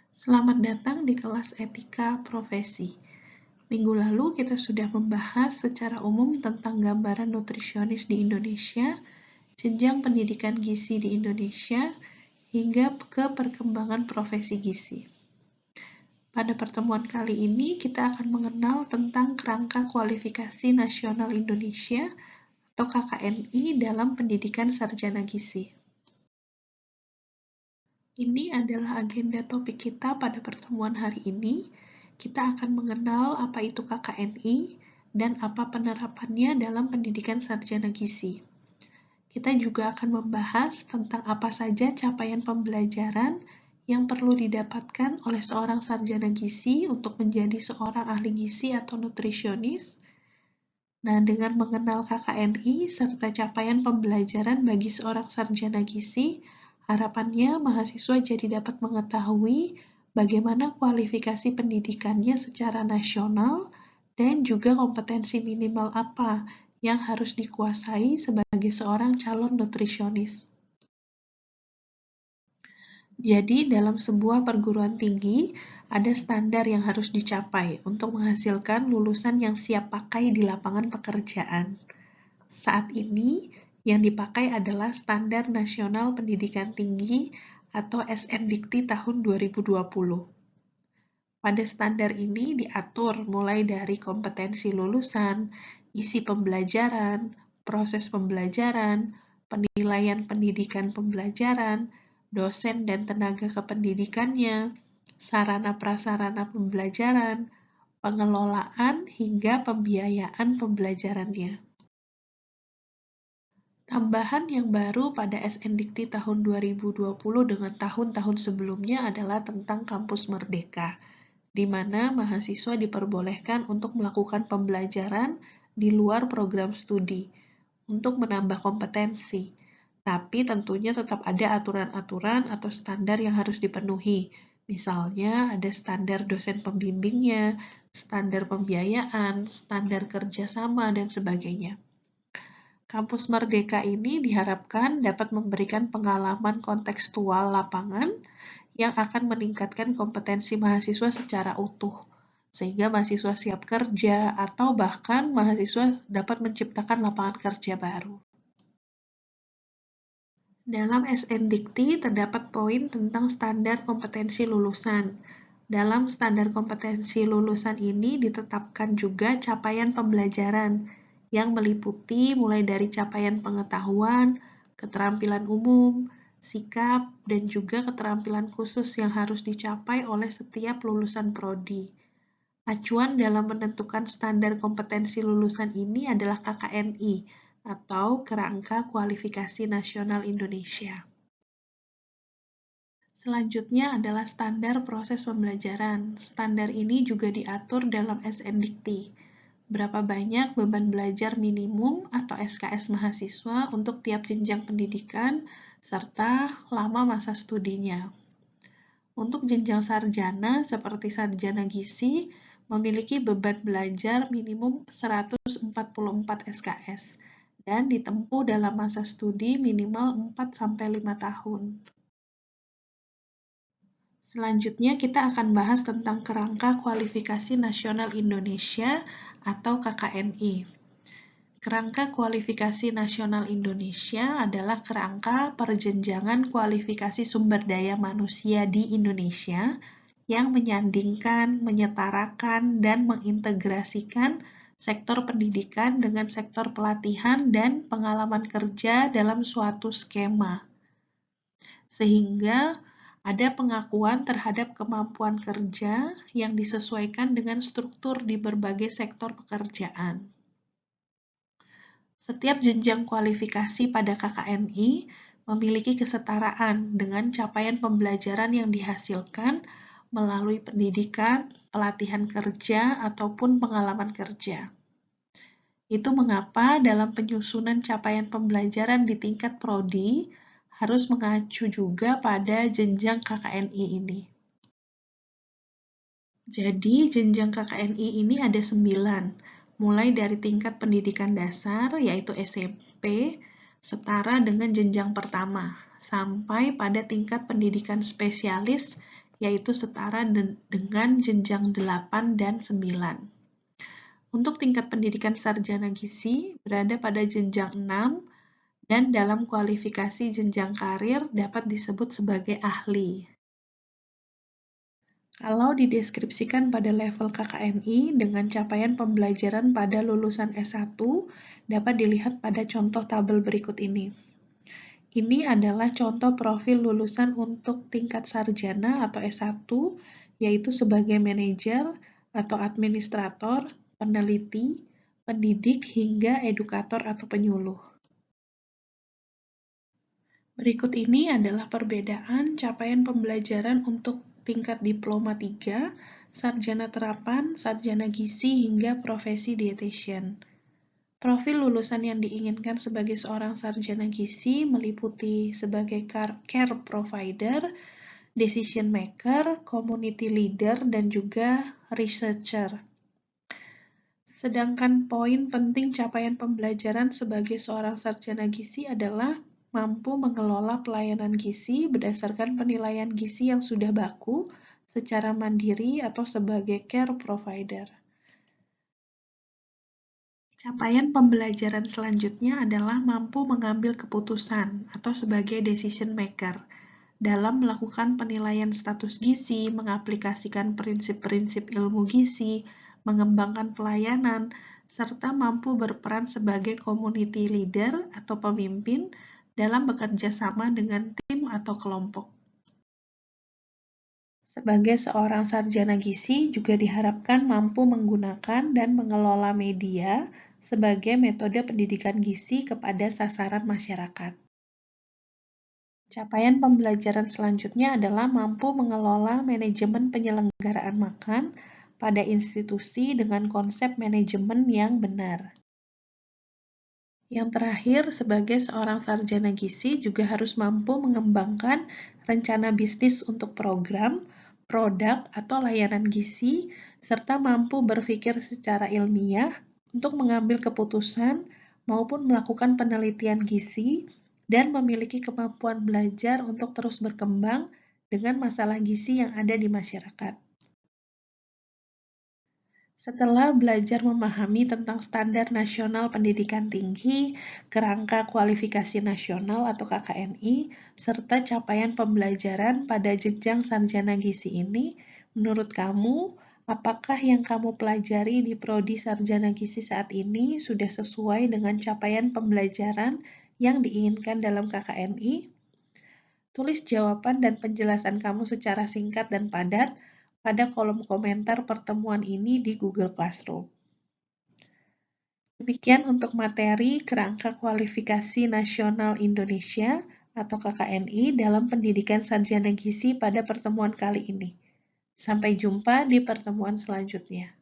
Selamat datang di kelas Etika Profesi. Minggu lalu kita sudah membahas secara umum tentang gambaran nutrisionis di Indonesia, jenjang pendidikan gizi di Indonesia, hingga ke perkembangan profesi gizi. Pada pertemuan kali ini kita akan mengenal tentang Kerangka Kualifikasi Nasional Indonesia atau KKNI dalam pendidikan sarjana gizi. Ini adalah agenda topik kita pada pertemuan hari ini. Kita akan mengenal apa itu KKNI dan apa penerapannya dalam pendidikan sarjana gizi. Kita juga akan membahas tentang apa saja capaian pembelajaran yang perlu didapatkan oleh seorang sarjana gizi untuk menjadi seorang ahli gizi atau nutrisionis. Nah, dengan mengenal KKNI serta capaian pembelajaran bagi seorang sarjana gizi, harapannya mahasiswa jadi dapat mengetahui bagaimana kualifikasi pendidikannya secara nasional dan juga kompetensi minimal apa yang harus dikuasai sebagai seorang calon nutrisionis. Jadi, dalam sebuah perguruan tinggi, ada standar yang harus dicapai untuk menghasilkan lulusan yang siap pakai di lapangan pekerjaan. Saat ini, yang dipakai adalah Standar Nasional Pendidikan Tinggi atau SNDIKTI tahun 2020. Pada standar ini diatur mulai dari kompetensi lulusan, isi pembelajaran, proses pembelajaran, penilaian pendidikan pembelajaran, dosen dan tenaga kependidikannya, sarana-prasarana pembelajaran, pengelolaan hingga pembiayaan pembelajarannya. Tambahan yang baru pada SNDIKTI tahun 2020 dengan tahun-tahun sebelumnya adalah tentang kampus merdeka, di mana mahasiswa diperbolehkan untuk melakukan pembelajaran di luar program studi untuk menambah kompetensi. Tapi tentunya tetap ada aturan-aturan atau standar yang harus dipenuhi. Misalnya ada standar dosen pembimbingnya, standar pembiayaan, standar kerjasama, dan sebagainya. Kampus Merdeka ini diharapkan dapat memberikan pengalaman kontekstual lapangan yang akan meningkatkan kompetensi mahasiswa secara utuh, sehingga mahasiswa siap kerja atau bahkan mahasiswa dapat menciptakan lapangan kerja baru. Dalam SNDIKTI terdapat poin tentang standar kompetensi lulusan. Dalam standar kompetensi lulusan ini ditetapkan juga capaian pembelajaran, yang meliputi mulai dari capaian pengetahuan, keterampilan umum, sikap, dan juga keterampilan khusus yang harus dicapai oleh setiap lulusan prodi. Acuan dalam menentukan standar kompetensi lulusan ini adalah KKNI, atau Kerangka Kualifikasi Nasional Indonesia. Selanjutnya adalah standar proses pembelajaran. Standar ini juga diatur dalam SNDIKTI. Berapa banyak beban belajar minimum atau SKS mahasiswa untuk tiap jenjang pendidikan, serta lama masa studinya. Untuk jenjang sarjana seperti sarjana gizi, memiliki beban belajar minimum 144 SKS dan ditempuh dalam masa studi minimal 4-5 tahun. Selanjutnya kita akan bahas tentang Kerangka Kualifikasi Nasional Indonesia atau KKNI. Kerangka Kualifikasi Nasional Indonesia adalah kerangka perjenjangan kualifikasi sumber daya manusia di Indonesia yang menyandingkan, menyetarakan, dan mengintegrasikan sektor pendidikan dengan sektor pelatihan dan pengalaman kerja dalam suatu skema. Sehingga ada pengakuan terhadap kemampuan kerja yang disesuaikan dengan struktur di berbagai sektor pekerjaan. Setiap jenjang kualifikasi pada KKNI memiliki kesetaraan dengan capaian pembelajaran yang dihasilkan melalui pendidikan, pelatihan kerja, ataupun pengalaman kerja. Itu mengapa dalam penyusunan capaian pembelajaran di tingkat prodi harus mengacu juga pada jenjang KKNI ini. Jadi, jenjang KKNI ini ada 9, mulai dari tingkat pendidikan dasar, yaitu SMP, setara dengan jenjang pertama, sampai pada tingkat pendidikan spesialis yaitu setara dengan jenjang 8 dan 9. Untuk tingkat pendidikan sarjana gizi berada pada jenjang 6 dan dalam kualifikasi jenjang karir dapat disebut sebagai ahli. Kalau dideskripsikan pada level KKNI dengan capaian pembelajaran pada lulusan S1 dapat dilihat pada contoh tabel berikut ini. Ini adalah contoh profil lulusan untuk tingkat sarjana atau S1, yaitu sebagai manajer atau administrator, peneliti, pendidik, hingga edukator atau penyuluh. Berikut ini adalah perbedaan capaian pembelajaran untuk tingkat diploma 3, sarjana terapan, sarjana gizi, hingga profesi dietitian. Profil lulusan yang diinginkan sebagai seorang sarjana gizi meliputi sebagai care provider, decision maker, community leader, dan juga researcher. Sedangkan poin penting capaian pembelajaran sebagai seorang sarjana gizi adalah mampu mengelola pelayanan gizi berdasarkan penilaian gizi yang sudah baku secara mandiri atau sebagai care provider. Capaian pembelajaran selanjutnya adalah mampu mengambil keputusan atau sebagai decision maker dalam melakukan penilaian status gizi, mengaplikasikan prinsip-prinsip ilmu gizi, mengembangkan pelayanan, serta mampu berperan sebagai community leader atau pemimpin dalam bekerja sama dengan tim atau kelompok. Sebagai seorang sarjana gizi juga diharapkan mampu menggunakan dan mengelola media sebagai metode pendidikan gizi kepada sasaran masyarakat. Capaian pembelajaran selanjutnya adalah mampu mengelola manajemen penyelenggaraan makan pada institusi dengan konsep manajemen yang benar. Yang terakhir, sebagai seorang sarjana gizi juga harus mampu mengembangkan rencana bisnis untuk program, produk, atau layanan gizi, serta mampu berpikir secara ilmiah untuk mengambil keputusan maupun melakukan penelitian gizi dan memiliki kemampuan belajar untuk terus berkembang dengan masalah gizi yang ada di masyarakat. Setelah belajar memahami tentang Standar Nasional Pendidikan Tinggi, Kerangka Kualifikasi Nasional atau KKNI, serta capaian pembelajaran pada jenjang sarjana gizi ini, menurut kamu, apakah yang kamu pelajari di Prodi Sarjana Gizi saat ini sudah sesuai dengan capaian pembelajaran yang diinginkan dalam KKNI? Tulis jawaban dan penjelasan kamu secara singkat dan padat pada kolom komentar pertemuan ini di Google Classroom. Demikian untuk materi Kerangka Kualifikasi Nasional Indonesia atau KKNI dalam pendidikan sarjana gizi pada pertemuan kali ini. Sampai jumpa di pertemuan selanjutnya.